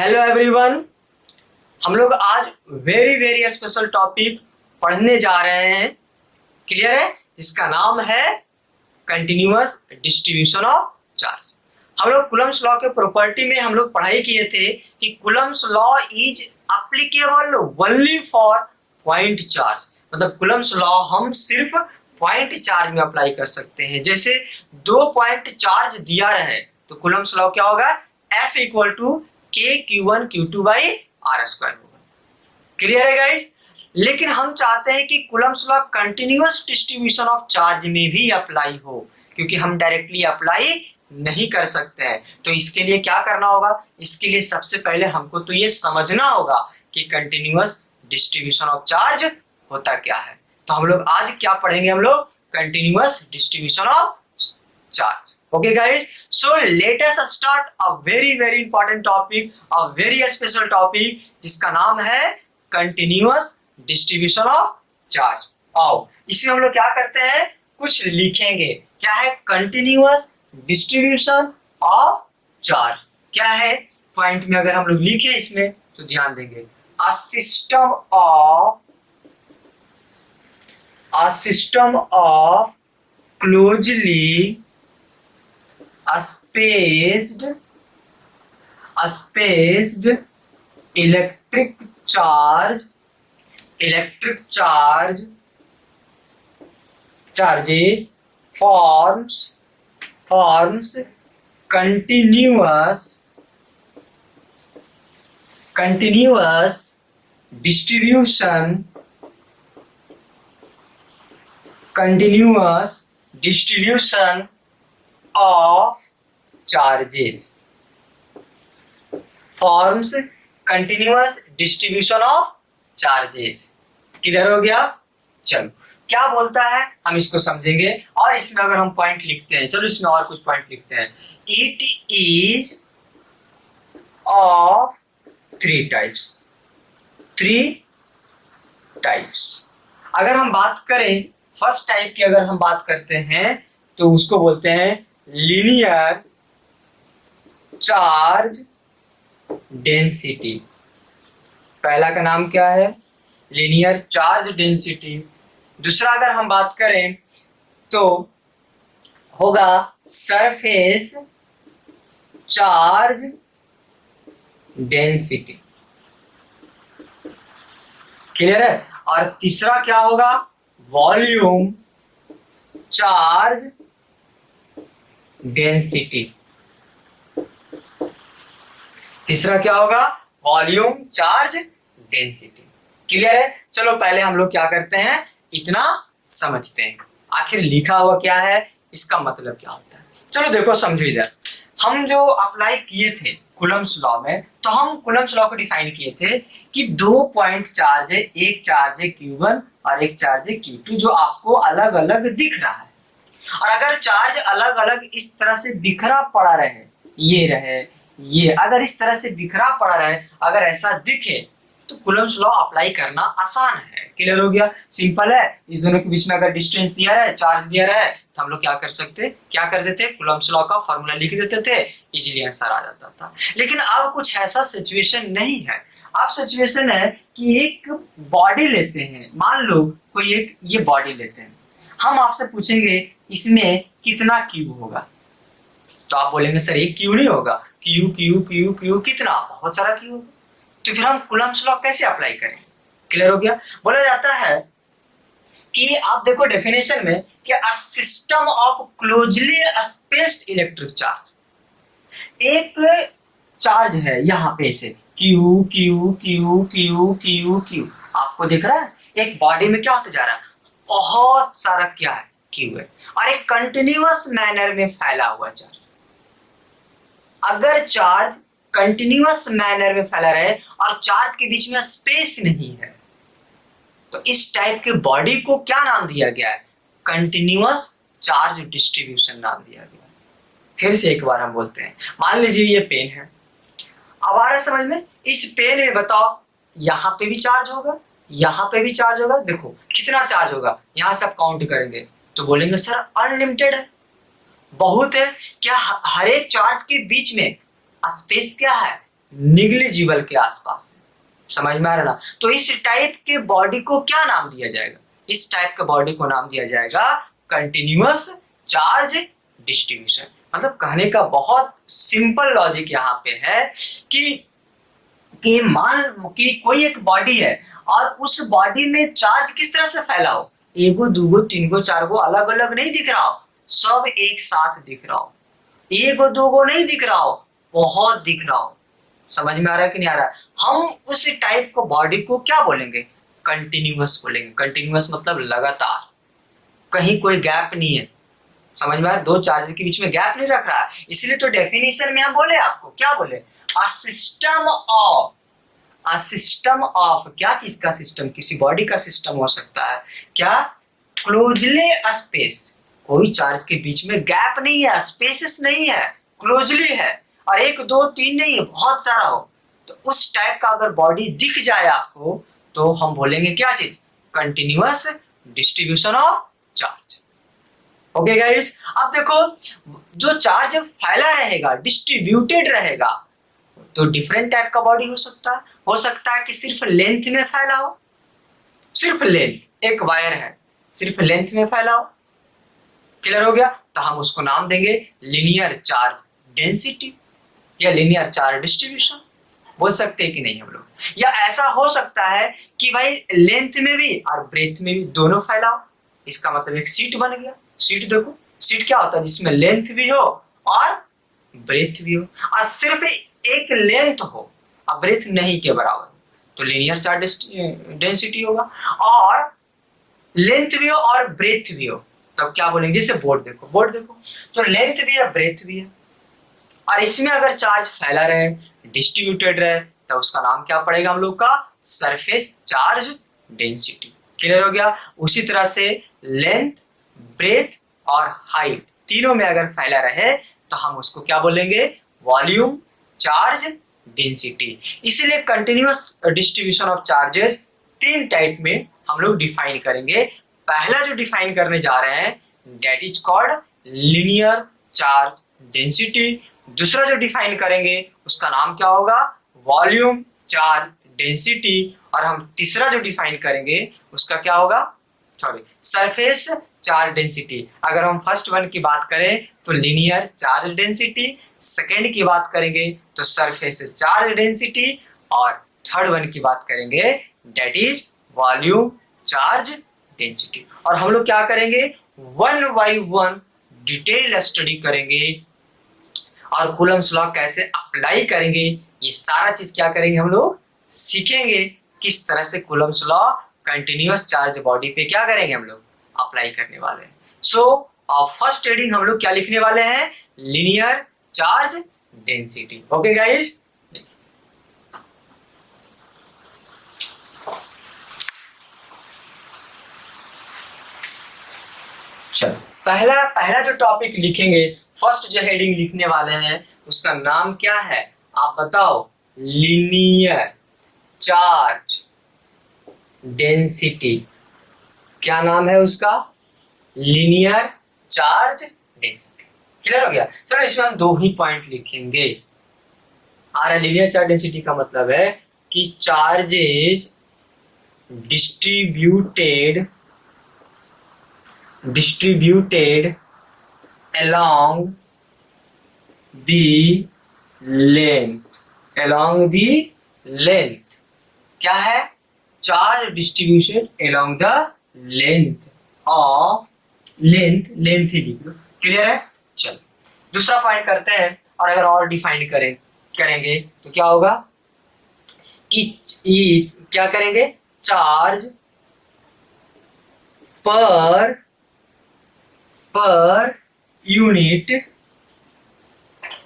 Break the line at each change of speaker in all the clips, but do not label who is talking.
Hello everyone, हम लोग आज वेरी वेरी स्पेशल टॉपिक पढ़ने जा रहे हैं। क्लियर है? जिसका नाम है कंटिन्यूअस डिस्ट्रीब्यूशन ऑफ चार्ज। हम लोग कूलम्ब्स लॉ के प्रॉपर्टी में हम लोग पढ़ाई किए थे कि Coulomb's law is applicable only for point charge. मतलब कूलम्ब्स लॉ हम सिर्फ पॉइंट चार्ज में अप्लाई कर सकते हैं। जैसे 2 पॉइंट चार्ज दिया रहे तो कूलम्ब्स लॉ क्या होगा? F equal to K Q1 Q2 by are square होगा। क्लियर है गाइज? लेकिन हम चाहते हैं कि Coulomb's law continuous distribution of charge में भी अप्लाई हो, क्योंकि हम डायरेक्टली अप्लाई नहीं कर सकते हैं। तो इसके लिए क्या करना होगा? इसके लिए सबसे पहले हमको तो ये समझना होगा कि कंटिन्यूअस डिस्ट्रीब्यूशन ऑफ चार्ज होता क्या है। तो हम लोग आज क्या पढ़ेंगे? हम लोग continuous distribution of charge. Okay guys, so let us start a very important topic, a very special topic जिसका नाम है continuous distribution of charge। आओ इसमें हम लोग क्या करते हैं, कुछ लिखेंगे। क्या है? continuous distribution of charge क्या है? पॉइंट में अगर हम लोग लिखे इसमें तो ध्यान देंगे। a system of closely spaced electric charges forms continuous distribution of charges। forms continuous distribution of charges। Clear हो गया? चलो क्या बोलता है हम इसको समझेंगे। और इसमें अगर हम पॉइंट लिखते हैं, चलो इसमें और कुछ पॉइंट लिखते हैं। It is of three types. अगर हम बात करें फर्स्ट टाइप की, अगर हम बात करते हैं तो उसको बोलते हैं लीनियर चार्ज डेंसिटी। पहला का नाम क्या है? Linear charge density. दूसरा अगर हम बात करें तो होगा सरफेस चार्ज डेंसिटी। क्लियर है? और तीसरा क्या होगा? Volume charge density. तीसरा क्या होगा? Volume charge density. क्लियर है? चलो पहले हम लोग क्या करते हैं, इतना समझते हैं आखिर लिखा हुआ क्या है, इसका मतलब क्या होता है। चलो देखो समझो इधर। हम जो अप्लाई किए थे कूलम्ब्स लॉ में, तो हम कूलम्ब्स लॉ को डिफाइन किए थे कि 2 पॉइंट चार्ज है, एक चार्ज है Q1 और एक चार्ज है Q2, जो आपको अलग अलग दिख रहा है। और अगर चार्ज अलग अलग इस तरह से बिखरा पड़ा रहे, ये अगर इस तरह से बिखरा पड़ा रहे, अगर ऐसा दिखे तो कूलम्ब्स लॉ अप्लाई करना आसान है। क्लियर हो गया? सिंपल है। इस दोनों के बीच में अगर डिस्टेंस दिया रहे, चार्ज दिया रहे, तो हम लोग क्या करते थे, कूलम्ब्स लॉ का फॉर्मूला लिख देते थे, इजीली आंसर आ जाता था। लेकिन अब कुछ ऐसा सिचुएशन नहीं है। अब सिचुएशन है कि एक बॉडी लेते हैं, मान लो कोई एक ये बॉडी लेते हैं। हम आपसे पूछेंगे इसमें कितना क्यू होगा, तो आप बोलेंगे सर ये क्यू नहीं होगा, क्यू कितना, बहुत सारा क्यू होगा। तो फिर हम कूलम्ब्स लॉ कैसे अप्लाई करें? क्लियर हो गया? बोला जाता है कि आप देखो डेफिनेशन में कि a system of closely spaced electric charge. एक चार्ज है यहाँ पे से Q Q Q Q Q Q, आपको दिख रहा है? एक बॉडी में क्या होता जा रहा है? बहुत सारा क्या है? क्यू है। और एक कंटिन्यूअस मैनर में फैला हुआ चार्ज। अगर चार्ज कंटिन्यूअस मैनर में फैला रहे और चार्ज के बीच में स्पेस नहीं है, तो इस टाइप के बॉडी को क्या नाम दिया गया है? कंटिन्यूअस चार्ज डिस्ट्रीब्यूशन नाम दिया गया है। फिर से एक बार हम बोलते हैं, मान लीजिए ये पेन है। अब आ रहा है समझ में? इस पेन में बताओ यहाँ पे भी चार्ज होगा, यहाँ पे भी चार्ज होगा। देखो कितना चार्ज होगा, यहाँ से आप काउंट करेंगे तो बोलेंगे सर अनलिमिटेड है, बहुत है। क्या हर एक चार्ज के बीच में स्पेस क्या है? निग्लिजिबल के आसपास है। समझ में आ रहा ना? तो इस टाइप के बॉडी को क्या नाम दिया जाएगा? इस टाइप के बॉडी को नाम दिया जाएगा कंटिन्यूअस चार्ज डिस्ट्रीब्यूशन। मतलब कहने का बहुत सिंपल लॉजिक यहाँ पे है कि मान कि कोई एक बॉडी है और उस बॉडी में चार्ज किस तरह से फैला हो, एगो दूगो तीनगो चारगो अलग अलग नहीं दिख रहा हो, सब एक साथ दिख रहा हो, एगो दूगो नहीं दिख रहा हो, बहुत दिख रहा हो। समझ में आ रहा है कि नहीं आ रहा है? हम उस टाइप को बॉडी को क्या बोलेंगे? कंटिन्यूअस बोलेंगे। कंटिन्यूअस मतलब लगातार, कहीं कोई गैप नहीं है। समझ में आ रहा है? दो चार्ज के बीच में गैप नहीं रख रहा है। इसलिए तो डेफिनेशन में हम बोले आपको, क्या बोले? अ सिस्टम ऑफ क्या चीज का सिस्टम? किसी बॉडी का सिस्टम हो सकता है क्या? क्लोजली स्पेस, कोई चार्ज के बीच में गैप नहीं है, स्पेसेस नहीं है, क्लोजली है, और एक दो तीन नहीं है, बहुत सारा हो, तो उस टाइप का अगर बॉडी दिख जाए आपको तो हम बोलेंगे क्या चीज? Continuous distribution of charge. Okay guys, अब देखो जो चार्ज फैला रहेगा, डिस्ट्रीब्यूटेड रहेगा, तो डिफरेंट टाइप का बॉडी हो सकता है कि सिर्फ लेंथ में फैला हो, सिर्फ लेंथ, एक वायर है सिर्फ लेंथ में फैला हो। क्लियर हो गया? तो हम उसको नाम देंगे लीनियर चार्ज डेंसिटी या लीनियर चार्ज डिस्ट्रीब्यूशन। बोल सकते हैं कि नहीं हम लोग? या ऐसा हो सकता है कि भाई लेंथ में भी और ब्रेथ में भी दोनों फैला हो, इसका मतलब एक सीट बन गया। सीट देखो, सीट क्या होता है? जिसमें लेंथ भी हो और ब्रेथ भी हो, और सिर्फ एक लेंथ हो और ब्रेथ नहीं के बराबर, तो लीनियर चार्ज डेंसिटी होगा। और लेंथ भी हो और ब्रेथ भी हो, तब क्या बोलेंगे? जैसे बोर्ड देखो, तो लेंथ भी है ब्रेथ भी है, और इसमें अगर चार्ज फैला रहे, डिस्ट्रीब्यूटेड रहे, तो उसका नाम क्या पड़ेगा हम लोग का? Surface charge density. क्लियर हो गया? उसी तरह से लेंथ, ब्रेथ और हाइट तीनों में अगर फैला रहे तो हम उसको क्या बोलेंगे? Volume charge density. इसीलिए कंटिन्यूअस डिस्ट्रीब्यूशन ऑफ चार्जेस तीन टाइप में हम लोग डिफाइन करेंगे। पहला जो डिफाइन करने जा रहे हैं that is called linear charge density. दूसरा जो डिफाइन करेंगे उसका नाम क्या होगा? Volume charge density. और हम तीसरा जो डिफाइन करेंगे उसका क्या होगा? Surface charge density. अगर हम फर्स्ट वन की बात करें तो लीनियर चार्ज डेंसिटी, सेकेंड की बात करेंगे तो सरफेस चार्ज डेंसिटी, और थर्ड वन की बात करेंगे that is volume charge density. और हम लोग क्या करेंगे? One by one detail study करेंगे और कूलम्स लॉ कैसे अप्लाई करेंगे, ये सारा चीज क्या करेंगे? हम लोग सीखेंगे किस तरह से Coulomb's law continuous charge body पे क्या करेंगे? हम लोग अप्लाई करने वाले हैं। सो फर्स्ट हेडिंग हम लोग क्या लिखने वाले हैं? Linear charge density. Okay guys, चलो पहला जो टॉपिक लिखेंगे, फर्स्ट जो हेडिंग लिखने वाले हैं उसका नाम क्या है? आप बताओ। Linear charge density. क्या नाम है उसका? Linear charge density. क्लियर हो गया? चलो इसमें हम दो ही पॉइंट लिखेंगे। लीनियर चार्ज डेंसिटी का मतलब है कि charges distributed along the length। क्या है? Charge distribution along the length ही लिख लो। क्लियर है? चलो दूसरा पॉइंट करते हैं, और अगर और डिफाइन करेंगे तो क्या होगा कि क्या करेंगे? Charge per unit,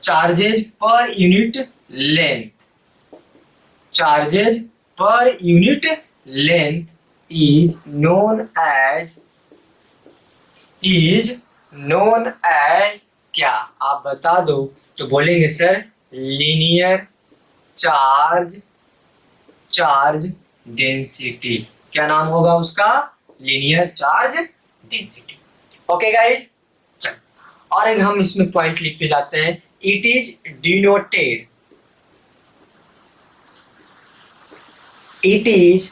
charges per unit length, charges per unit length is known as क्या? आप बता दो तो बोलेंगे सर लीनियर चार्ज डेंसिटी। क्या नाम होगा उसका? Linear charge density. Okay guys, चलो और एक हम इसमें पॉइंट लिखते जाते हैं। It is denoted it is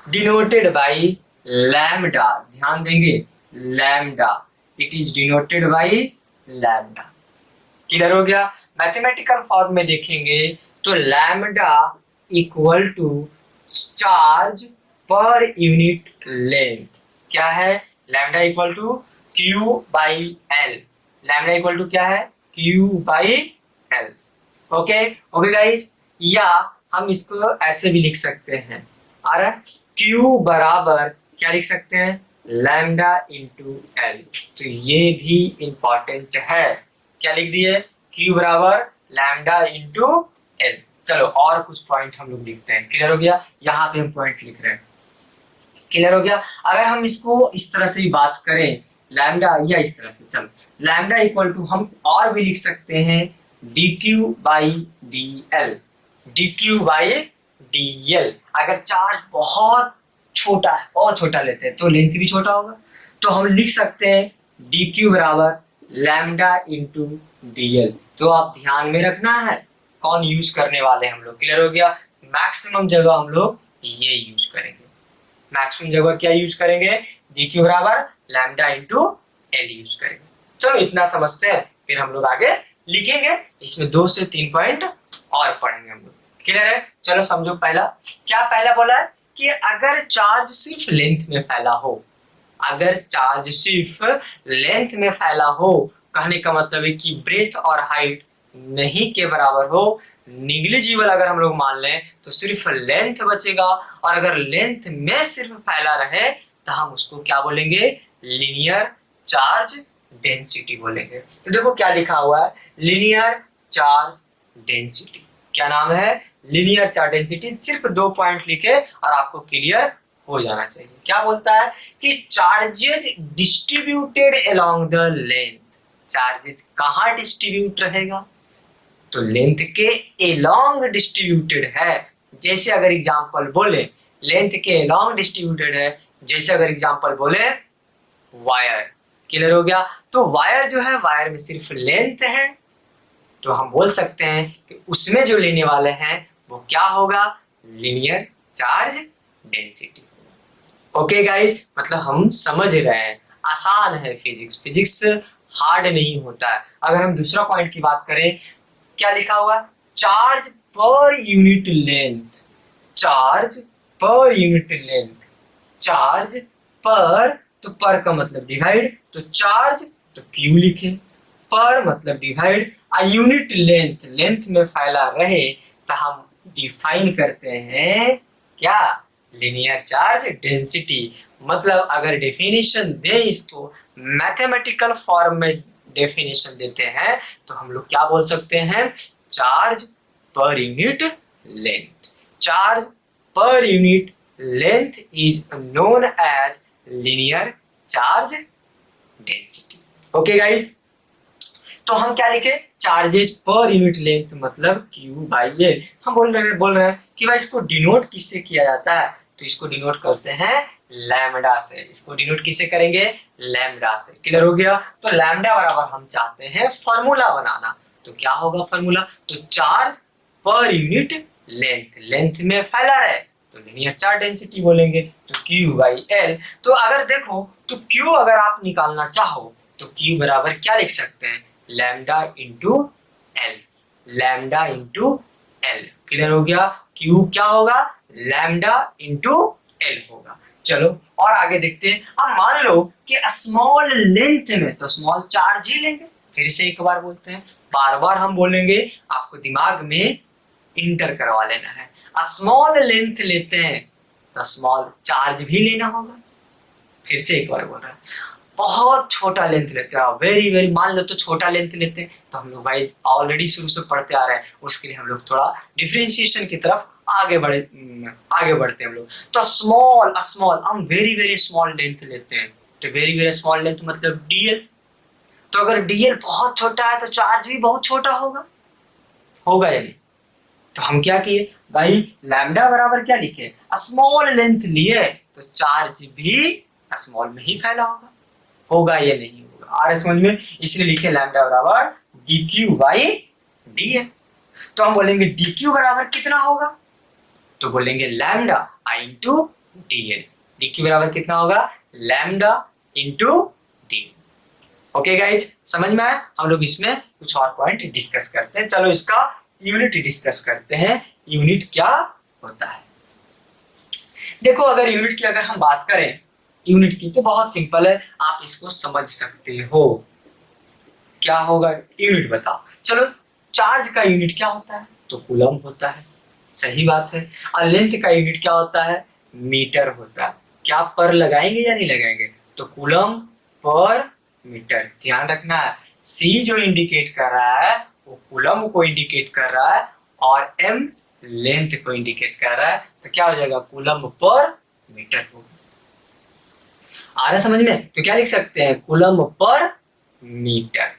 denoted by lambda, ध्यान देंगे lambda, it is denoted by lambda. Clear हो गया। मैथमेटिकल फॉर्म में देखेंगे तो lambda equal to charge per unit length. क्या है? Lambda equal to Q by L. Lambda equal to क्या है? Q by L. Okay okay guys, या हम इसको ऐसे भी लिख सकते हैं, और क्यू बराबर क्या लिख सकते हैं? Lambda into L. तो ये भी इंपॉर्टेंट है। क्या लिख दिए? क्यू बराबर लैम्डा इंटू एल। चलो और कुछ पॉइंट हम लोग लिखते हैं। क्लियर हो गया? यहाँ पे हम पॉइंट लिख रहे हैं। क्लियर हो गया। अगर हम इसको इस तरह से ही बात करें लैम्डा, या इस तरह से, चलो लैम्डा इक्वल टू हम और भी लिख सकते हैं D Q by D l. D Q by D L. अगर चार्ज बहुत छोटा है, बहुत छोटा लेते हैं तो लेंथ भी छोटा होगा, तो हम लिख सकते हैं डी क्यू बराबर लैम्डा इंटू डी एल। तो आप ध्यान में रखना है कौन यूज करने वाले हम लोग। क्लियर हो गया। मैक्सिमम जगह हम लोग ये यूज करेंगे। मैक्सिमम जगह क्या यूज करेंगे? डी क्यू बराबर लैम्डा इंटू एल यूज करेंगे। चलो इतना समझते हैं, फिर हम लोग आगे लिखेंगे। इसमें 2 से 3 पॉइंट और पढ़ेंगे हम लोग। क्लियर है? चलो समझो। पहला क्या पहला बोला है कि अगर चार्ज सिर्फ लेंथ में फैला हो, अगर चार्ज सिर्फ लेंथ में फैला हो, कहने का मतलब है कि ब्रेथ और हाइट नहीं के बराबर हो, निग्लिजिबल अगर हम लोग मान लें तो सिर्फ लेंथ बचेगा, और अगर लेंथ में सिर्फ फैला रहे तो हम उसको क्या बोलेंगे? लीनियर चार्ज डेंसिटी बोलेंगे। तो देखो क्या लिखा हुआ है, लीनियर चार्ज डेंसिटी। क्या नाम है? Linear charge density. सिर्फ 2 पॉइंट लिखे और आपको क्लियर हो जाना चाहिए। क्या बोलता है कि charges distributed along the length. Charges कहाँ डिस्ट्रीब्यूट रहेगा? तो लेंथ के एलोंग डिस्ट्रीब्यूटेड है। जैसे अगर एग्जांपल बोले लेंथ के एलोंग डिस्ट्रीब्यूटेड है, जैसे अगर एग्जांपल बोले वायर। क्लियर हो गया। तो वायर जो है, वायर में सिर्फ लेंथ है, तो हम बोल सकते हैं कि उसमें जो लेने वाले हैं वो क्या होगा? Linear charge density. Okay guys, मतलब हम समझ रहे हैं, आसान है फिजिक्स। फिजिक्स हार्ड नहीं होता है। अगर हम दूसरा पॉइंट की बात करें, क्या लिखा हुआ? Charge per unit length. Charge per unit length. Charge पर, तो पर का मतलब डिवाइड, तो चार्ज तो क्यू लिखे, पर मतलब डिवाइड, आ यूनिट लेंथ, लेंथ में फैला रहे तो हम डिफाइन करते हैं क्या? Linear charge density. मतलब अगर डेफिनेशन दे इसको, मैथमेटिकल फॉर्म में डेफिनेशन देते हैं तो हम लोग क्या बोल सकते हैं? Charge per unit length. Charge per unit length is known as linear charge density. Okay guys, तो हम क्या लिखे? चार्जेज पर यूनिट लेंथ मतलब क्यू बाई एल। हम बोल रहे हैं कि भाई इसको डिनोट किससे किया जाता है? तो इसको डिनोट करते हैं लैम्डा से। इसको डिनोट किससे करेंगे? लैम्डा से। क्लियर हो गया। तो लैम्डा बराबर हम चाहते हैं फॉर्मूला बनाना, तो क्या होगा फॉर्मूला? तो charge per unit length, length में फैला रहे तो लीनियर चार्ज डेंसिटी बोलेंगे, तो क्यू बाई एल। तो अगर देखो तो क्यू अगर आप निकालना चाहो तो क्यू बराबर क्या लिख सकते हैं? Lambda into L. Lambda into L. Clear हो गया। क्यू क्या होगा? लैम्डा इंटू एल होगा। चलो और आगे देखते हैं। अब मान लो कि स्मॉल लेंथ में, तो स्मॉल चार्ज ही लेंगे। फिर से एक बार बोलते हैं, बार बार हम बोलेंगे, आपको दिमाग में इंटर करवा लेना है। स्मॉल लेंथ लेते हैं तो स्मॉल चार्ज भी लेना होगा। फिर से एक बार बोल रहा है, बहुत छोटा लेंथ लेते हैं, वेरी वेरी, मान लो तो छोटा लेंथ लेते हैं, तो हम लोग भाई ऑलरेडी शुरू से पढ़ते आ रहे हैं, उसके लिए हम लोग थोड़ा डिफरेंशिएशन की तरफ आगे बढ़ते हैं हम लोग। तो स्मॉल स्मॉल, हम वेरी वेरी स्मॉल लेंथ लेते हैं, तो वेरी वेरी स्मॉल लेंथ मतलब डीएल। तो अगर डीएल बहुत छोटा है तो चार्ज भी बहुत छोटा होगा या नहीं? तो हम क्या किए भाई, लैम्डा बराबर क्या लिखे? स्मॉल लेंथ लिए तो चार्ज भी स्मॉल में ही फैला होगा या नहीं होगा? आ रहा समझ में? इसलिए लिखे लैम्डा बराबर dq बाई डी है। तो हम बोलेंगे dq बराबर कितना होगा? तो बोलेंगे lambda i into d l. D q बराबर कितना होगा, lambda into d. Okay guys, समझ में आया। हम लोग इसमें कुछ और पॉइंट डिस्कस करते हैं। चलो इसका यूनिट डिस्कस करते हैं, यूनिट क्या होता है। देखो अगर यूनिट की अगर हम बात करें, यूनिट की तो बहुत सिंपल है, आप इसको समझ सकते हो। क्या होगा यूनिट बताओ। चलो चार्ज का यूनिट क्या होता है, तो कूलम होता है, सही बात है। और लेंथ का यूनिट क्या होता है, मीटर होता है। क्या पर लगाएंगे या नहीं लगाएंगे, तो कूलम पर मीटर। ध्यान रखना है, सी जो इंडिकेट कर रहा है वो कूलम को इंडिकेट कर रहा है और एम लेंथ को इंडिकेट कर रहा है, तो क्या हो जाएगा, कूलम पर मीटर होगा। आ रहा समझ में, तो क्या लिख सकते हैं, कूलम पर मीटर।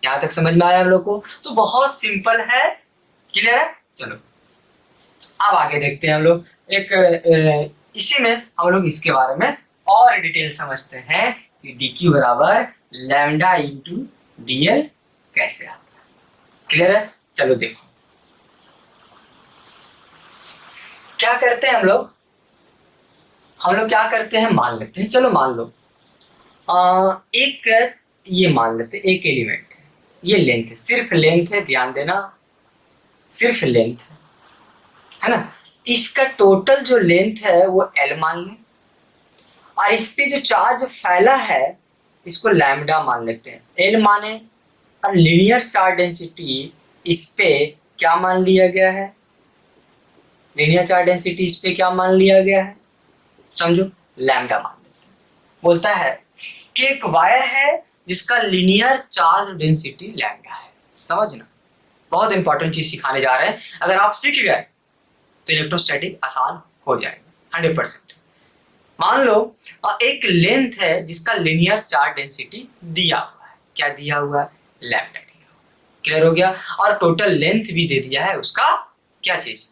यहां तक समझ में आया हम लोग को, तो बहुत सिंपल है, क्लियर है। चलो अब आगे देखते हैं हम लोग एक इसी में हम लोग इसके बारे में और डिटेल समझते हैं कि डी क्यू बराबर लैम्डा इंटू डी एल कैसे आता है, क्लियर है। चलो देखो क्या करते हैं हम लोग क्या करते हैं, मान लेते हैं, चलो मान लो एक ये मान लेते हैं एक एलिमेंट है, ये लेंथ है, सिर्फ लेंथ है, ध्यान देना सिर्फ लेंथ है ना। इसका टोटल जो लेंथ है वो एल मान लें, और इस पे जो चार्ज फैला है इसको लैम्डा मान लेते हैं, एल माने। और लीनियर चार्ज डेंसिटी इस पे क्या मान लिया गया है, लीनियर चार्ज डेंसिटी इस पे क्या मान लिया गया है, समझो लैम्डा मान लेते हैं। बोलता है कि एक वायर है जिसका लीनियर चार्ज डेंसिटी लैम्डा है। समझना, बहुत इंपॉर्टेंट चीज सिखाने जा रहे हैं, अगर आप सीख गए तो इलेक्ट्रोस्टैटिक आसान हो जाएगा 100%। मान लो एक लेंथ है जिसका लीनियर चार्ज डेंसिटी दिया हुआ है, क्या दिया हुआ है, लैम्डा दिया हुआ है, क्लियर हो गया। और टोटल लेंथ भी दे दिया है उसका, क्या चीज,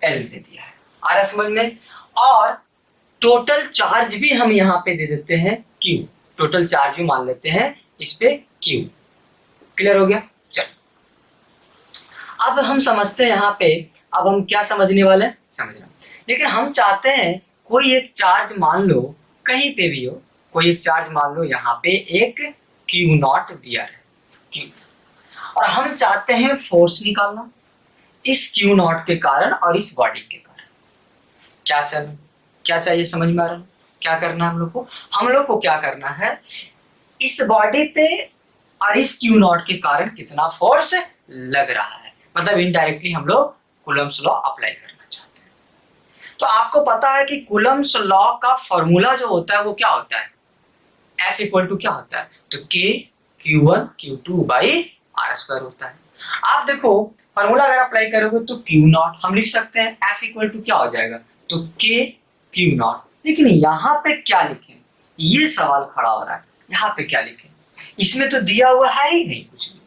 एल दे दिया है, आ रहा समझ में। और टोटल चार्ज भी हम यहाँ पे दे देते हैं क्यू, टोटल चार्ज भी मान लेते हैं इस पे क्यू, क्लियर हो गया। अब हम समझते हैं यहाँ पे, अब हम क्या समझने वाले हैं, समझना। लेकिन हम चाहते हैं कोई एक चार्ज मान लो कहीं पे भी हो, कोई एक चार्ज मान लो यहाँ पे एक क्यू नॉट दिया है क्यू, और हम चाहते हैं फोर्स निकालना इस क्यू नॉट के कारण और इस बॉडी के कारण। क्या चाहिए समझ में आ रहा है, क्या करना है हम लोग को क्या करना है, इस बॉडी पे और इस क्यू नॉट के कारण कितना फोर्स लग रहा है, मतलब इनडायरेक्टली हम लोग कूलम्स लॉ अप्लाई करना चाहते हैं। तो आपको पता है कि कूलम्स लॉ का फॉर्मूला जो होता है वो क्या होता है, F इक्वल टू क्या होता है, तो K Q1 Q2 by R square होता है। आप देखो फॉर्मूला अगर अप्लाई करोगे तो Q नॉट हम लिख सकते हैं, F इक्वल टू क्या हो जाएगा, तो K Q नॉट। लेकिन यहाँ पे क्या लिखें, ये सवाल खड़ा हो रहा है, यहाँ पे क्या लिखें, इसमें तो दिया हुआ है ही नहीं कुछ भी,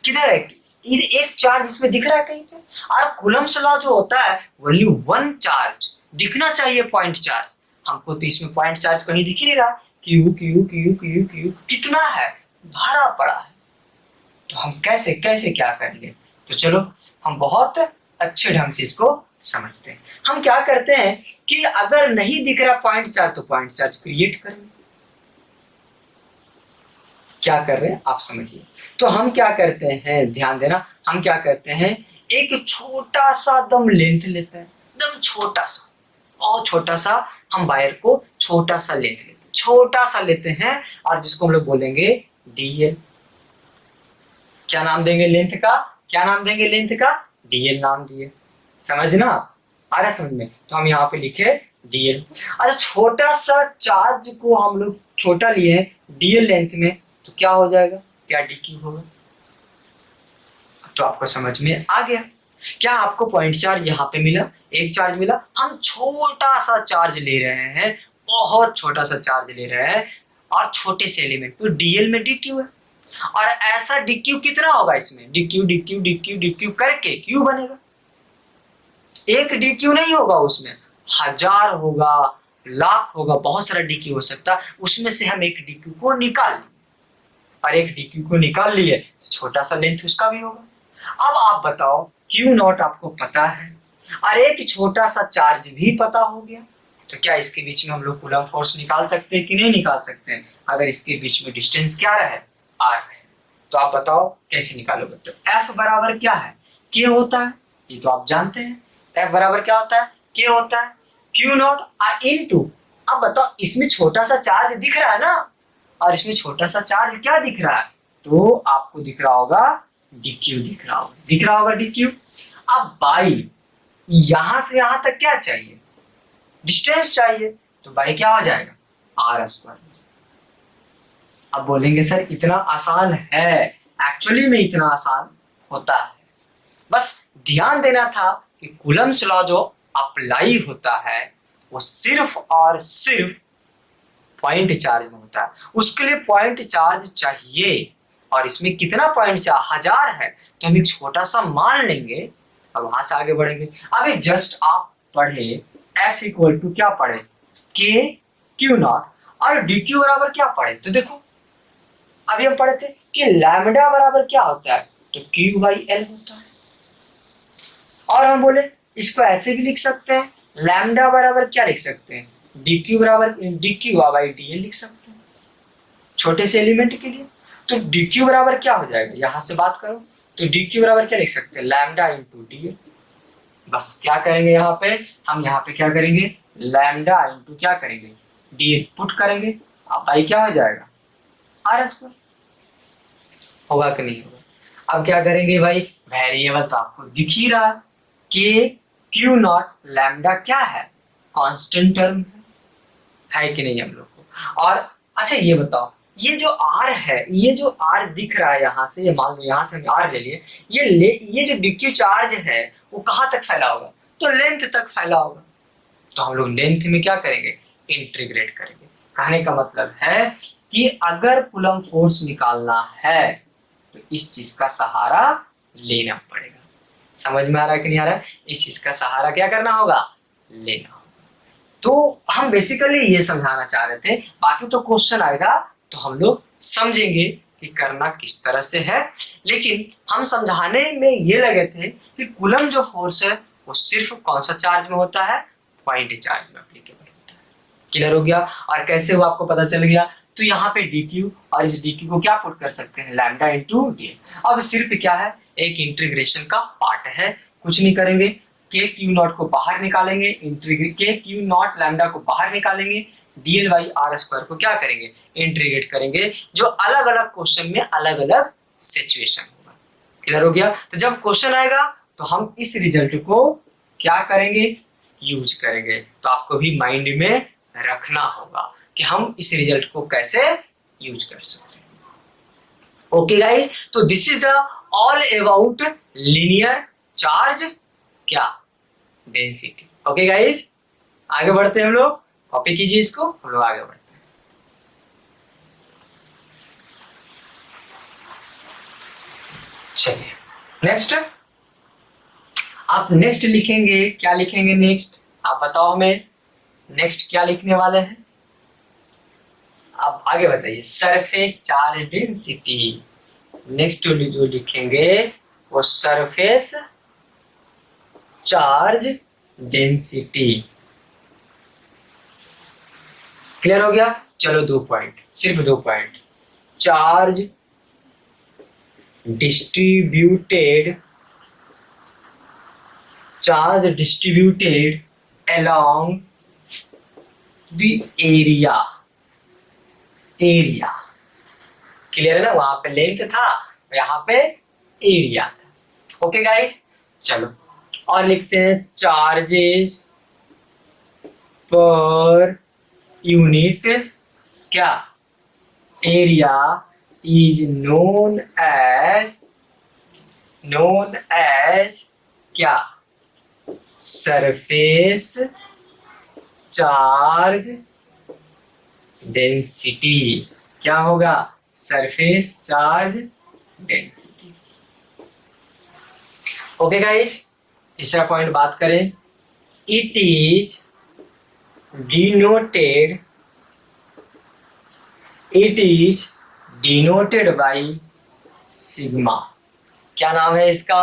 किधर है एक चार्ज इसमें दिख रहा है कहीं पे। और कूलम्स लॉ जो होता है ओनली वन चार्ज दिखना चाहिए, पॉइंट चार्ज, हमको तो इसमें पॉइंट चार्ज कहीं दिख ही नहीं रहा, Q Q Q Q Q कितना है, भरा पड़ा है, तो हम कैसे कैसे क्या करेंगे। तो चलो हम बहुत अच्छे ढंग से इसको समझते हैं। हम क्या करते हैं कि अगर नहीं दिख रहा पॉइंट चार्ज तो पॉइंट चार्ज क्रिएट करेंगे। क्या कर रहे हैं आप समझिए। तो हम क्या करते हैं, ध्यान देना, हम क्या करते हैं, एक छोटा सा दम लेंथ लेते हैं, एकदम छोटा सा, बहुत छोटा सा, हम वायर को छोटा सा लेंथ लेते हैं, छोटा सा लेते हैं, और जिसको हम लोग बोलेंगे डीएल। क्या नाम देंगे लेंथ का, क्या नाम देंगे लेंथ का, डीएल नाम दिए, समझना आ रहा समझ में। तो हम यहाँ पे लिखे डीएल। अच्छा छोटा सा चार्ज को हम लोग छोटा लिए डीएल लेंथ में, तो क्या हो जाएगा, क्या डीक्यू होगा। तो आपको समझ में आ गया। क्या आपको पॉइंट चार्ज यहाँ पे मिला, एक चार्ज मिला, हम छोटा सा चार्ज ले रहे हैं, बहुत छोटा सा चार्ज ले रहे हैं, और छोटे से एलिमेंट तो डीएल में डीक्यू है। और ऐसा डीक्यू कितना होगा इसमें, डीक्यू डीक्यू डीक्यू डीक्यू करके क्यू बनेगा। एक डीक्यू नहीं होगा उसमें, हजार होगा, लाख होगा, बहुत सारा डीक्यू हो सकता है, उसमें से हम एक डीक्यू को निकाल लिए, और एक डीक्यू को निकाल लिए तो छोटा सा लेंथ उसका भी होगा। अब आप बताओ क्यू नॉट आपको पता है, और एक छोटा सा चार्ज भी पता हो गया, तो क्या इसके बीच में हम लोग कूलम फोर्स निकाल सकते हैं कि नहीं निकाल सकते हैं? अगर इसके बीच में डिस्टेंस क्या रहे, आर है, तो आप बताओ कैसे निकालोगे? तो F बराबर क्या है, K होता है, ये तो आप जानते हैं। F बराबर क्या होता है, K होता है, Q नॉट और इनटू। अब बताओ इसमें छोटा सा चार्ज दिख रहा है ना, और इसमें छोटा सा चार्ज क्या दिख रहा है, तो आपको दिख रहा होगा dq, दिख रहा होगा dq। अब बाई यहां से यहां तक क्या चाहिए, डिस्टेंस चाहिए, तो बाई क्या हो जाएगा, आर स्क्वायर। अब बोलेंगे सर इतना आसान है, एक्चुअली में इतना आसान होता है, बस ध्यान देना था कि कूलम्स लॉ जो अप्लाई होता है वो सिर्फ और सिर्फ पॉइंट चार्ज में होता है, उसके लिए पॉइंट चार्ज चाहिए। और इसमें कितना पॉइंट चार्ज 1000 है, तो हम एक छोटा सा मान लेंगे और वहां से आगे बढ़ेंगे। अभी जस्ट आप पढ़े F इक्वल टू क्या पढ़े, K Q नॉट और dq बराबर क्या पढ़े, तो देखो अभी हम पढ़े थे कि लैम्डा बराबर क्या होता है, तो Q बाई L होता है। और हम बोले इसको ऐसे भी लिख सकते हैं, लैम्डा बराबर क्या लिख सकते हैं, dq बराबर dq बाई dl लिख सकते हैं छोटे से एलिमेंट के लिए। तो dq बराबर क्या हो जाएगा, यहां से बात करो तो dq बराबर क्या लिख सकते हैं, लैम्डा इंटू dl। बस क्या करेंगे यहाँ पे, हम यहाँ पे क्या करेंगे, लैम्डा इंटू क्या करेंगे, dl पुट करेंगे, अब भाई क्या हो जाएगा, आर स्क्वायर। होगा कि नहीं होगा? अब क्या करेंगे भाई, वेरिएबल तो आपको दिख ही रहा, के क्यू नॉट लैम्डा क्या है, कांस्टेंट टर्म है कि नहीं हम लोग को। और अच्छा ये बताओ, ये जो आर है, ये जो आर दिख रहा है यहाँ से, ये मान लो यहाँ से आर ले लिए, ये जो डिक्यू चार्ज है वो कहाँ तक फैला होगा, तो लेंथ तक फैला होगा। तो हम लोग लेंथ में क्या करेंगे, इंटीग्रेट करेंगे। कहने का मतलब है कि अगर कूलम फोर्स निकालना है तो इस चीज का सहारा लेना पड़ेगा। समझ में आ रहा है कि नहीं आ रहा है? इस चीज का सहारा क्या करना होगा, लेना होगा। तो हम बेसिकली ये समझाना चाह रहे थे, बाकी तो क्वेश्चन आएगा तो हम लोग समझेंगे कि करना किस तरह से है, लेकिन हम समझाने में ये लगे थे कि कूलम जो फोर्स है वो सिर्फ कौन सा चार्ज में होता है, पॉइंट चार्ज में एप्लीकेबल होता है। क्लियर हो गया? और कैसे वो आपको पता चल गया, तो यहाँ पे dq और इस dq को क्या पुट कर सकते हैं, लैम्डा इंटू dl। अब सिर्फ क्या है, एक इंटीग्रेशन का पार्ट है, कुछ नहीं करेंगे, के क्यू नॉट को बाहर निकालेंगे, के क्यू नॉट लैम्डा को बाहर निकालेंगे, dl बाई आर स्क्वायर को क्या करेंगे, इंटीग्रेट करेंगे, जो अलग अलग क्वेश्चन में अलग अलग सिचुएशन होगा। क्लियर हो गया? तो जब क्वेश्चन आएगा तो हम इस रिजल्ट को क्या करेंगे, यूज करेंगे। तो आपको भी माइंड में रखना होगा कि हम इस रिजल्ट को कैसे यूज कर सकते हैं। ओके गाइस, तो this is the all about linear charge क्या, डेंसिटी। ओके गाइस, आगे बढ़ते हैं हम लोग, कॉपी कीजिए इसको, हम लोग आगे बढ़ते हैं। चलिए नेक्स्ट, आप नेक्स्ट लिखेंगे, क्या लिखेंगे नेक्स्ट, आप बताओ हमें नेक्स्ट क्या लिखने वाले हैं। अब आगे बताइए, सरफेस चार्ज डेंसिटी। नेक्स्ट जो लिखेंगे वो सरफेस चार्ज डेंसिटी। क्लियर हो गया? चलो 2 पॉइंट, सिर्फ 2 point, charge distributed along the area। Clear है ना, वहां पे लेंथ था, यहाँ पे एरिया था। ओके गाइस, चलो और लिखते हैं, चार्जेस पर यूनिट क्या एरिया इज नोन एज क्या, सरफेस चार्ज डेंसिटी। क्या होगा, surface charge density. Okay guys, तीसरा पॉइंट बात करें, it is denoted by sigma. क्या नाम है इसका,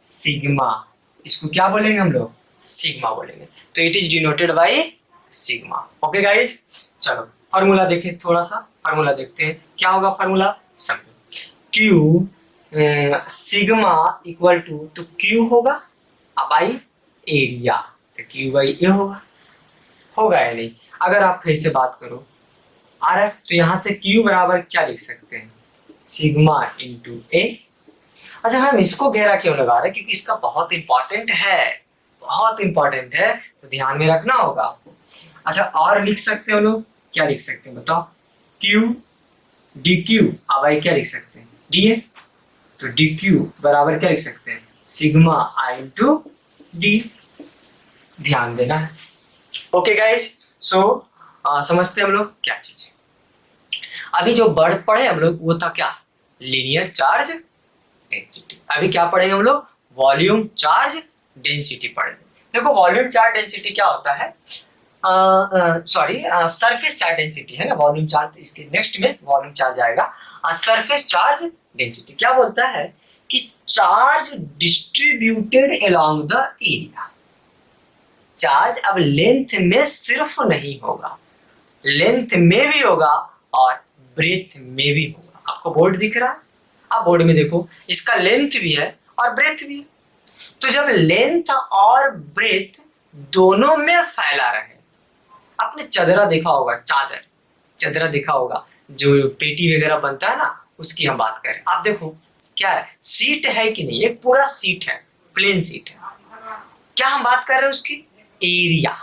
सिग्मा। इसको क्या बोलेंगे हम लोग, सिग्मा बोलेंगे। तो it is denoted by sigma. Okay guys, चलो फॉर्मूला देखें, थोड़ा सा फॉर्मूला देखते हैं क्या होगा। फॉर्मूला समझो, क्यू सिग्मा इक्वल टू, तो क्यू होगा बाई एरिया, तो क्यू बाई ए होगा या नहीं। अगर आप फिर से बात करो आ रहा है, तो यहां से क्यू बराबर क्या लिख सकते हैं, सिग्मा इंटू ए। अच्छा, हम इसको घेरा क्यों लगा रहे हैं, क्योंकि इसका बहुत इंपॉर्टेंट है, बहुत इंपॉर्टेंट है, तो ध्यान में रखना होगा आपको। अच्छा, और लिख सकते हो लोग, क्या लिख सकते हैं बताओ, क्यू डी क्यू, अब आई क्या लिख सकते हैं, डी ए, तो डी क्यू बराबर क्या लिख सकते हैं, सिग्मा आई इंटू डी। ध्यान देना है। ओके गाइज, सो समझते हैं हम लोग क्या चीज है। अभी जो वर्ड पढ़े हम लोग वो था क्या, लीनियर चार्ज डेंसिटी। अभी क्या पढ़ेंगे हम लोग, वॉल्यूम चार्ज डेंसिटी पढ़ेंगे। देखो वॉल्यूम चार्ज डेंसिटी क्या होता है, सॉरी सरफेस चार्ज डेंसिटी है ना, वॉल्यूम चार्ज इसके नेक्स्ट में वॉल्यूम चार्ज आएगा। सरफेस चार्ज डेंसिटी क्या बोलता है कि charge distributed along the area. Charge अब लेंथ में सिर्फ नहीं होगा, लेंथ में भी होगा और ब्रेथ में भी होगा। आपको बोर्ड दिख रहा है, आप बोर्ड में देखो, इसका लेंथ भी है और ब्रेथ भी है। तो जब लेंथ और ब्रेथ दोनों में फैला रहे, आपने चदरा देखा होगा, चदरा देखा होगा, जो पेटी वगैरह बनता है ना, उसकी हम बात करें। आप देखो क्या है, सीट है कि नहीं, एक पूरा सीट है, प्लेन सीट है। क्या हम बात कर रहे हैं उसकी, एरिया।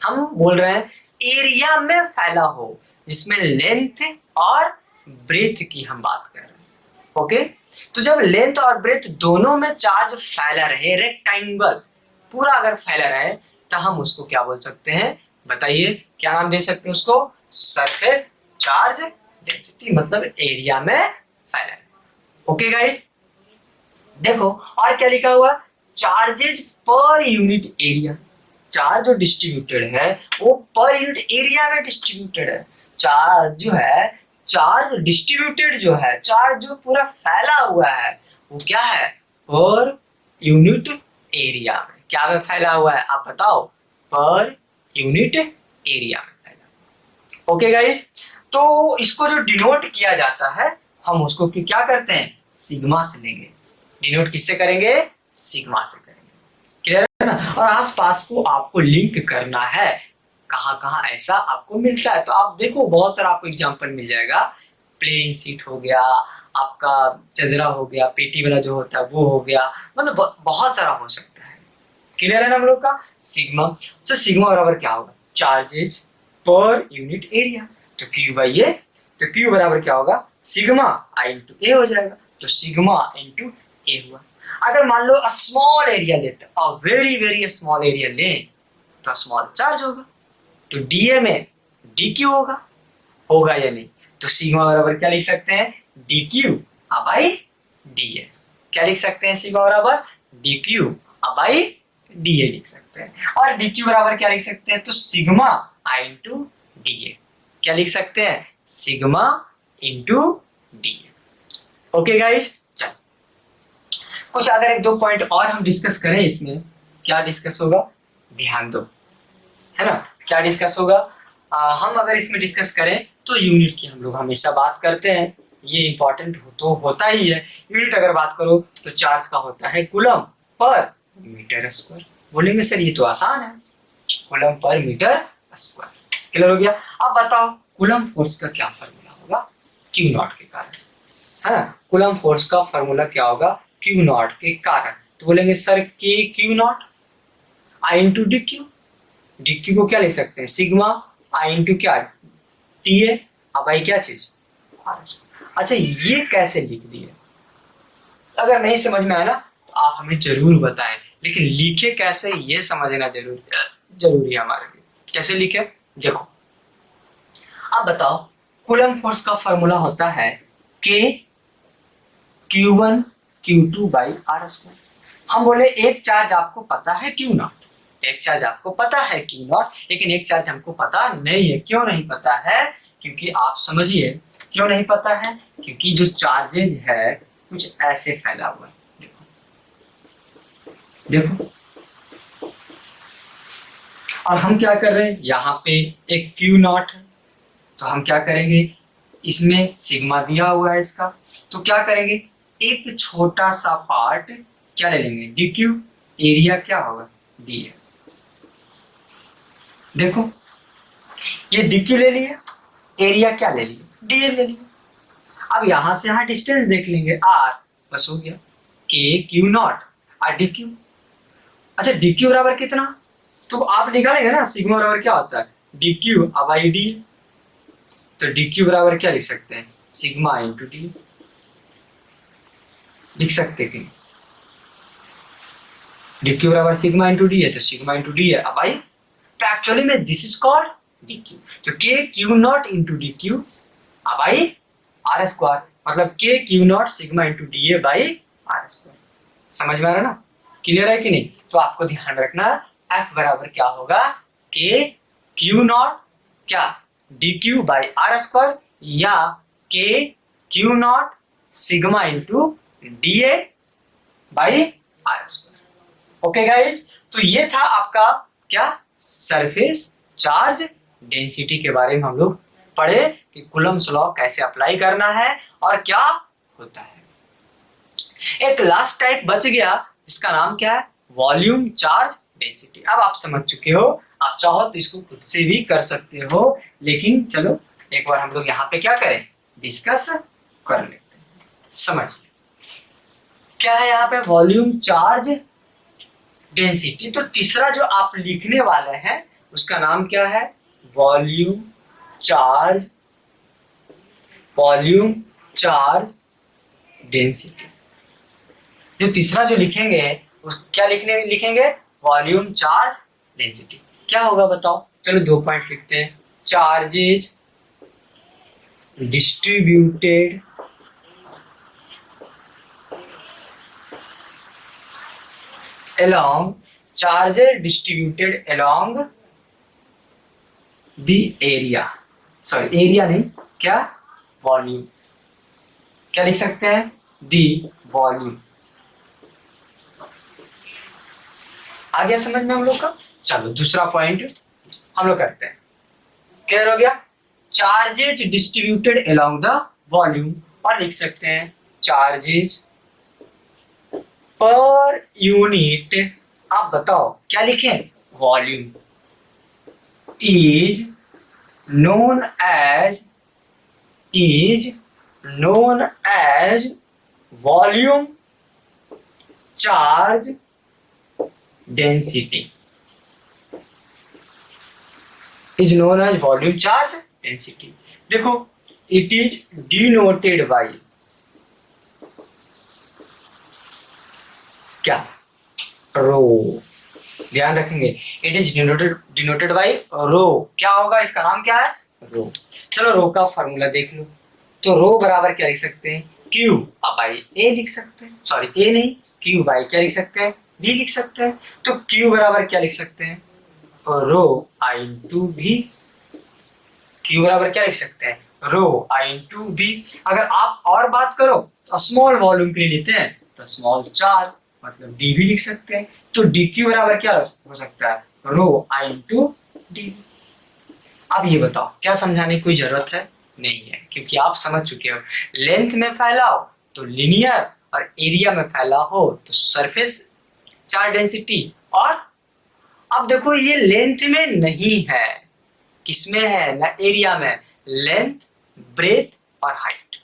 हम बोल रहे हैं एरिया में फैला हो, जिसमें लेंथ और ब्रेथ की हम बात कर रहे हैं। ओके, तो जब लेंथ और ब्रेथ दोनों में चार्ज फैला रहे, रेक्टेंगल पूरा अगर फैला रहे, तो हम उसको क्या बोल सकते हैं, बताइए क्या नाम दे सकते हैं उसको, सरफेस चार्ज डेंसिटी, मतलब एरिया में फैला है। ओके गाइस, देखो और क्या लिखा हुआ, charges per unit area. Charge जो डिस्ट्रीब्यूटेड है वो पर यूनिट एरिया में डिस्ट्रीब्यूटेड है। चार्ज जो है, चार्ज डिस्ट्रीब्यूटेड जो है, चार्ज जो पूरा फैला हुआ है, वो क्या है, पर यूनिट एरिया में। क्या में फैला हुआ है आप बताओ, पर यूनिट एरिया में फैला। ओके गाइस, तो इसको जो डिनोट किया जाता है, हम उसको क्या करते हैं, सिग्मा से लेंगे। डिनोट किससे करेंगे, सिग्मा से करेंगे। क्लियर है ना। और आसपास को आपको लिंक करना है, कहाँ कहाँ ऐसा आपको मिलता है। तो आप देखो बहुत सारा आपको एग्जांपल मिल जाएगा। प्लेन सीट हो गया, आपका चदरा हो गया, पेटी वाला जो होता है वो हो गया, मतलब बहुत सारा हो सकता है। क्लियर है ना हम लोग का। सिग्मा, तो सिग्मा बराबर क्या होगा, चार्जेज पर यूनिट एरिया। तो क्यू बाई ए, तो क्यू बराबर क्या होगा, सिग्मा आई इंटू ए हो जाएगा। तो सिग्मा इंटू ए हुआ। अगर मान लो स्मॉल एरिया लेते, वेरी वेरी स्मॉल एरिया ले, तो स्मॉल चार्ज होगा, तो डीए में डी क्यू होगा या नहीं। तो सिग्मा बराबर क्या लिख सकते हैं, D Q by D A. क्या लिख सकते हैं, सिग्मा बराबर D Q by D A लिख सकते हैं। और डी क्यू बराबर क्या लिख सकते हैं, तो सिग्मा आई इंटू डी ए। क्या लिख सकते हैं, सिग्मा इंटू डी ए। ओके गाइज, चलो कुछ अगर एक दो पॉइंट और हम डिस्कस करें इसमें, क्या डिस्कस होगा, ध्यान दो, है ना, क्या डिस्कस होगा। हम अगर इसमें डिस्कस करें तो यूनिट की हम लोग हमेशा बात करते हैं, ये इंपॉर्टेंट तो होता ही है। यूनिट अगर बात करो तो चार्ज का होता है कूलम पर मीटर स्क्वायर। बोलेंगे सर ये तो आसान है, coulomb per metre square. Clear हो गया। अब बताओ कूलम फोर्स का क्या फॉर्मूला होगा, क्यू नॉट के कारण, है ना। कूलम फोर्स का फॉर्मूला क्या होगा, क्यू नॉट के कारण। तो बोलेंगे सर के Q not I into D Q. D Q को क्या लिख सकते हैं, सिग्मा आई इंटू क्या, टी ए। अब आई क्या चीज, अच्छा ये कैसे लिख दिए, अगर नहीं समझ में आया ना तो आप हमें जरूर बताएं, लेकिन लिखे कैसे ये समझना जरूरी है हमारे लिए। कैसे लिखे, देखो अब बताओ, कूलम फोर्स का फॉर्मूला होता है के Q1 Q2 by are square. हम बोले एक चार्ज आपको पता है क्यू नॉट, एक चार्ज आपको पता है क्यू नॉट, लेकिन एक चार्ज हमको पता नहीं है। क्यों नहीं पता है, क्योंकि आप समझिए क्यों नहीं पता है, क्योंकि जो चार्जेज है कुछ ऐसे फैला हुआ है। देखो देखो और हम क्या कर रहे हैं, यहाँ पे एक क्यू नॉट है, तो हम क्या करेंगे, इसमें सिग्मा दिया हुआ है इसका, तो क्या करेंगे, एक छोटा सा पार्ट क्या ले लेंगे, डी क्यू, एरिया क्या होगा, डी है। देखो ये डी क्यू ले लिया, एरिया क्या ले लिया, डी एल ले लिया। अब यहां से यहां डिस्टेंस देख लेंगे आर, बस हो गया, के Q not R D Q. अच्छा डी क्यू बराबर कितना, तो आप निकालेंगे ना, सिग्मा बराबर क्या होता है, डी क्यू अब आई डी, तो डी क्यू बराबर क्या लिख सकते हैं, सिग्मा इंटू डी, लिख सकते कि डी क्यू बराबर सिग्मा इंटू डी है, तो सिग्मा इंटू डी है अब आई, तो एक्चुअली में this is called D Q, तो K Q naught into D Q अब आई आर स्क्वायर, मतलब K Q naught sigma into D A by are square. समझ में आ रहा है ना, क्लियर है कि नहीं। तो आपको ध्यान रखना एफ बराबर क्या होगा, के क्यू नॉट क्या D Q by are square, या K Q naught sigma into D A by are square. Okay guys, तो ये था आपका क्या, सरफेस चार्ज डेंसिटी के बारे में हम लोग पढ़े कि कूलम्ब्स लॉ कैसे अप्लाई करना है और क्या होता है। एक लास्ट टाइप बच गया जिसका नाम क्या है, वॉल्यूम चार्ज डेंसिटी। अब आप समझ चुके हो, आप चाहो तो इसको खुद से भी कर सकते हो, लेकिन चलो एक बार हम लोग यहाँ पे क्या करें, डिस्कस कर लेते हैं। समझ क्या है यहाँ पे, वॉल्यूम चार्ज डेंसिटी। तो तीसरा जो आप लिखने वाले हैं उसका नाम क्या है, वॉल्यूम चार्ज डेंसिटी। जो तीसरा जो लिखेंगे उस क्या लिखेंगे, वॉल्यूम चार्ज डेंसिटी। क्या होगा बताओ, चलो 2 पॉइंट लिखते हैं, charges distributed along the area, sorry area नहीं, क्या वॉल्यूम, क्या लिख सकते हैं, दी वॉल्यूम। आ गया समझ में हम लोग का। चलो दूसरा पॉइंट हम लोग करते हैं, क्लियर हो गया, charges distributed along the volume, और लिख सकते हैं चार्जेज पर यूनिट, आप बताओ क्या लिखें, volume is known as volume charge density, is known as volume charge density। देखो it is denoted by क्या, रो, ध्यान रखेंगे, it is denoted by rho, क्या होगा इसका नाम क्या है, रो। चलो रो का फॉर्मूला देख लो, तो रो बराबर क्या लिख सकते हैं, क्यू बाई ए लिख सकते हैं, सॉरी ए नहीं, क्यू बाई क्या लिख सकते हैं, बी लिख सकते हैं। तो क्यू बराबर क्या लिख सकते हैं, रो आई इंटू भी, क्यू बराबर क्या लिख सकते हैं, रो आई इंटू भी। अगर आप और बात करो तो स्मॉल वॉल्यूम के लिए लेते हैं तो स्मॉल चार्ज, मतलब डी भी लिख सकते हैं। तो डी क्यू बराबर क्या हो सकता है, रो आई इंटू डी। अब ये बताओ क्या समझाने की कोई जरूरत है, नहीं है, क्योंकि आप समझ चुके हो, लेंथ में फैला हो तो लिनियर, और एरिया में फैला हो तो सरफेस चार्ज डेंसिटी। और अब देखो ये लेंथ में नहीं है, किसमें है ना, एरिया में, लेंथ ब्रेथ और हाइट।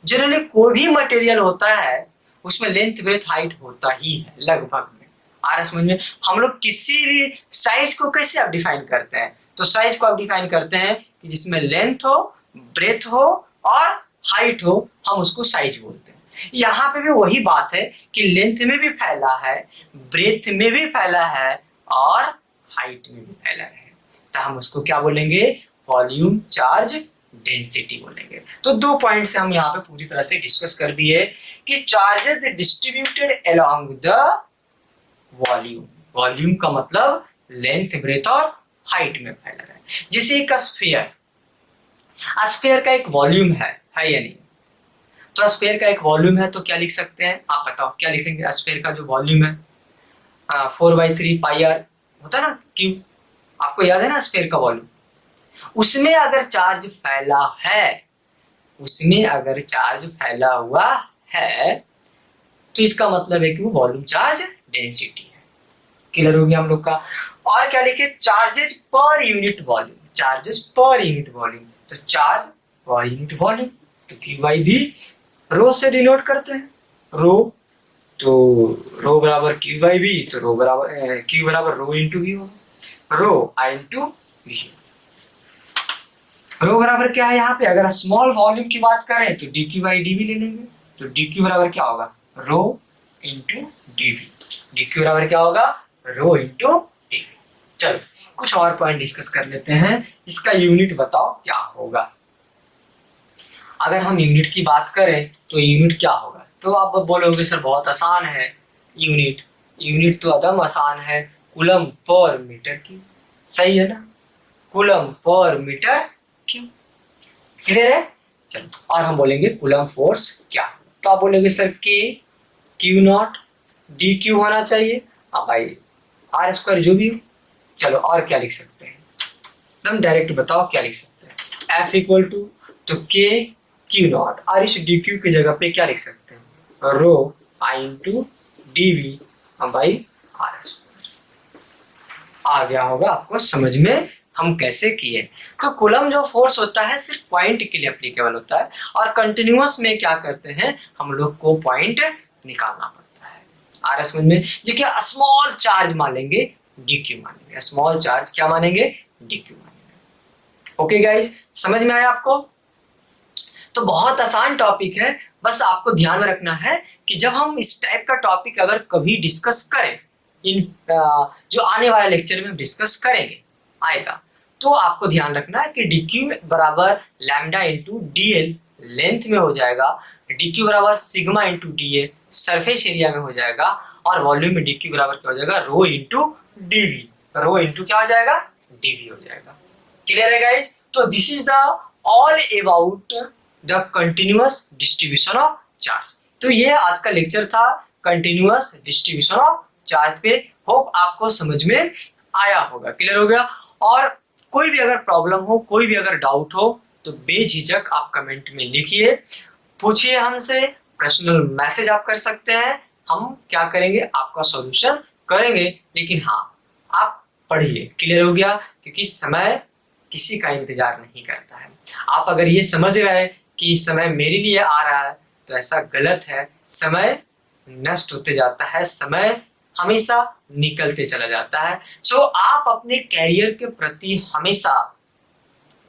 जनरली कोई भी मटेरियल होता है उसमें लेंथ ब्रेथ हाइट होता ही है लगभग में। आ रहा समझ में, हम लोग किसी भी साइज को कैसे आप डिफाइन करते हैं, तो साइज को आप डिफाइन करते हैं कि जिसमें लेंथ हो, ब्रेथ हो और हाइट हो, हम उसको साइज बोलते हैं। यहाँ पे भी वही बात है कि लेंथ में भी फैला है, ब्रेथ में भी फैला है और हाइट में भी फैला है, तो हम उसको क्या बोलेंगे, वॉल्यूम चार्ज डेंसिटी बोलेंगे। तो 2 पॉइंट से हम यहाँ पे पूरी तरह से डिस्कस कर दिए कि charges distributed along the volume, volume का मतलब लेंथ ब्रेथ और हाइट में फैला है। जैसे एक स्फीयर, स्फीयर का एक वॉल्यूम है या नहीं, तो स्फीयर का एक वॉल्यूम है तो क्या लिख सकते हैं, आप बताओ क्या लिखेंगे, स्फीयर का जो वॉल्यूम है 4/3 पाई आर होता है ना क्यू, आपको याद है ना स्फीयर का वॉल्यूम, उसमें अगर चार्ज फैला है, उसमें अगर चार्ज फैला हुआ है तो इसका मतलब है कि वो वॉल्यूम चार्ज डेंसिटी है। क्लियर हो गया हम लोग का। और क्या लिखे, charges per unit volume, charges per unit volume, तो चार्ज पर यूनिट वॉल्यूम तो क्यू बाई भी रो से डिनोट करते हैं, रो, तो रो बराबर क्यू बाई वी, तो रो बराबर क्यू बराबर रो इंटू वी होगा, रो आई इंटू वी। रो बराबर क्या है यहाँ पे, अगर स्मॉल वॉल्यूम की बात करें तो d Q by d v ले लेंगे, तो डी क्यू बराबर क्या होगा, rho into d v, d q बराबर क्या होगा, रो इंटू डी वी। चलो कुछ और पॉइंट डिस्कस कर लेते हैं, इसका यूनिट बताओ क्या होगा। अगर हम यूनिट की बात करें तो यूनिट क्या होगा, तो आप बोलोगे सर बहुत आसान है, यूनिट, यूनिट तो एकदम आसान है, कूलम पर मीटर क्यूब, सही है ना, coulomb per metre cube. Clear है। चलो और हम बोलेंगे कूलम फोर्स क्या, तो आप बोलेंगे सर के क्यू नॉट डी क्यू होना चाहिए, अब भाई आर स्क्वायर जो भी हो। चलो और क्या लिख सकते हैं, एकदम डायरेक्ट बताओ क्या लिख सकते हैं, एफ इक्वल टू, तो के क्यू नॉट, और इस डी क्यू की जगह पे क्या लिख सकते हैं, rho i into d v by are square. आ गया होगा आपको समझ में हम कैसे किए। तो कूलम जो फोर्स होता है सिर्फ पॉइंट के लिए एप्लीकेबल होता है, और कंटिन्यूअस में क्या करते हैं हम लोग को पॉइंट निकालना पड़ता है। आ रहा समझ में, जो क्या स्मॉल चार्ज मानेंगे डी क्यू मानेंगे, स्मॉल चार्ज क्या मानेंगे, डी क्यू मानेंगे। ओके गाइज, समझ में आया आपको। तो बहुत आसान टॉपिक है, बस आपको ध्यान में रखना है कि जब हम इस टाइप का टॉपिक अगर कभी डिस्कस करें, इन जो आने वाले लेक्चर में हम डिस्कस करेंगे आएगा, तो आपको ध्यान रखना है कि डी क्यू बराबर lambda into d L length में हो जाएगा, डी क्यू बराबर sigma into D a surface area में हो जाएगा, और वॉल्यूम में डी क्यू बराबर क्या हो जाएगा, rho into d v, rho into क्या हो जाएगा, डी वी हो जाएगा। क्लियर है गाइज। तो this is the all about the continuous distribution of charge. तो ये आज का लेक्चर था कंटिन्यूअस डिस्ट्रीब्यूशन ऑफ चार्ज पे, होप आपको समझ में आया होगा, क्लियर हो गया। और कोई भी अगर प्रॉब्लम हो, कोई भी अगर डाउट हो तो बेझिझक आप कमेंट में लिखिए, पूछिए हमसे, पर्सनल मैसेज आप कर सकते हैं, हम क्या करेंगे आपका सॉल्यूशन करेंगे। लेकिन हाँ आप पढ़िए, क्लियर हो गया, क्योंकि समय किसी का इंतजार नहीं करता है। आप अगर ये समझ रहे हैं कि समय मेरे लिए आ रहा है तो ऐसा गलत है, समय नष्ट होते जाता है, समय हमेशा निकलते चला जाता है। सो आप अपने कैरियर के प्रति हमेशा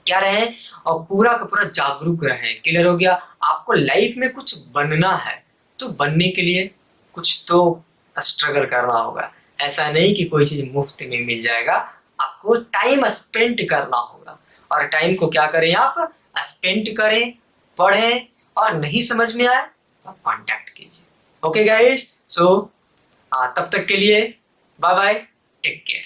क्या रहें और पूरा का पूरा जागरूक रहें, क्लियर हो गया। आपको लाइफ में कुछ बनना है तो बनने के लिए कुछ तो स्ट्रगल करना होगा, ऐसा नहीं कि कोई चीज मुफ्त में मिल जाएगा, आपको टाइम स्पेंड करना होगा। और टाइम को क्या करें आप, स्पेंड करें, पढ़ें, और नहीं समझ में आए तो आप कांटेक्ट कीजिए। ओके गाइस, सो तब तक के लिए बाय बाय, टेक केयर।